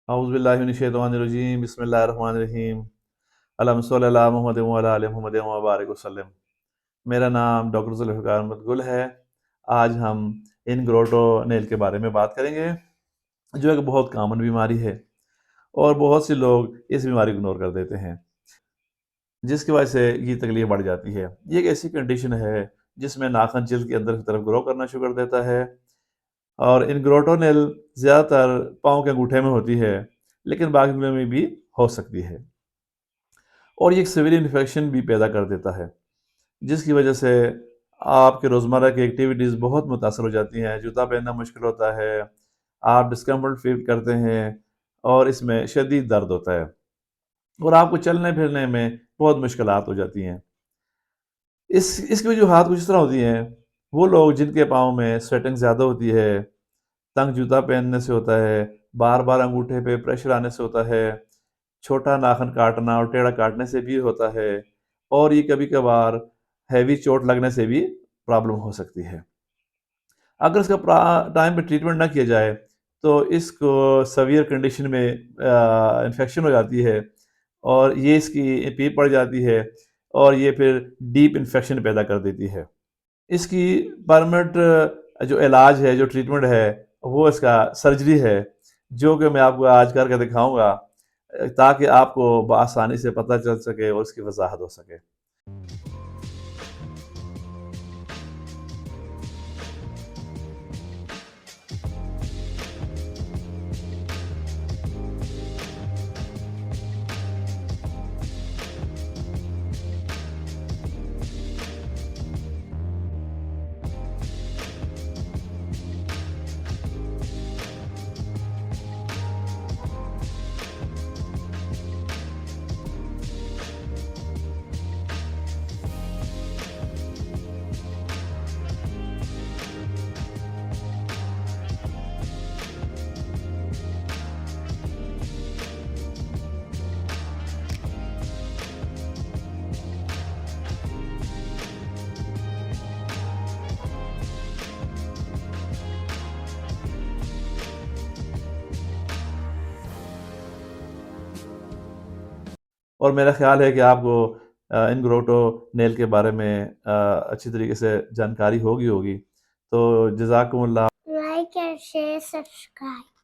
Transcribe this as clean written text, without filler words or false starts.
औज़ुबिल्लाहि मिनश्शैतानिर्रजीम बिस्मिल्लाहिर्रहमानिर्रहीम अल्लाहुम्मा सल्लि अला मुहम्मद व अला आलि मुहम्मद व बारिक वसल्लम। मेरा नाम डॉक्टर ज़ुल्फ़िकार अहमद गुल है। आज हम इनग्रोटो नेल के बारे में बात करेंगे, जो एक बहुत कॉमन बीमारी है और बहुत से लोग इस बीमारी को इग्नोर कर देते हैं, जिसकी वजह से ये तकलीफ बढ़ जाती है। ये एक ऐसी कंडीशन है जिसमें नाखन जिल्द के अंदर की तरफ ग्रो करना शुरू कर देता है और इनग्रोटो नेल ज़्यादातर पाँव के अंगूठे में होती है, लेकिन बाकी उंगलियों में भी हो सकती है और ये एक सिवियर इन्फेक्शन भी पैदा कर देता है, जिसकी वजह से आपके रोज़मर्रा की एक्टिविटीज़ बहुत मुतासर हो जाती हैं। जूता पहनना मुश्किल होता है, आप डिस्कम्फर्ट फील करते हैं और इसमें शदीद दर्द होता है और आपको चलने फिरने में बहुत मुश्किलात हो जाती हैं। इसकी वजूहात कुछ इस तरह होती हैं, वो लोग जिनके पाँव में स्वेटिंग ज़्यादा होती है, तंग जूता पहनने से होता है, बार-बार अंगूठे पे प्रेशर आने से होता है, छोटा नाखन काटना और टेढ़ा काटने से भी होता है और ये कभी-कभार हैवी चोट लगने से भी प्रॉब्लम हो सकती है। अगर इसका टाइम पे ट्रीटमेंट ना किया जाए, तो इसको सीवियर कंडीशन में इन्फेक्शन हो जाती है और ये इसकी पीप पड़ जाती है और ये फिर डीप इन्फेक्शन पैदा कर देती है। इसकी परमानेंट जो इलाज है, जो ट्रीटमेंट है, वो इसका सर्जरी है, जो कि मैं आपको आज करके दिखाऊँगा ताकि आपको बआसानी से पता चल सके और उसकी वज़ाहत हो सके। और मेरा ख़्याल है कि आपको इनग्रोटो नेल के बारे में अच्छी तरीके से जानकारी होगी। तो जज़ाकुमुल्लाह। Like and share, subscribe.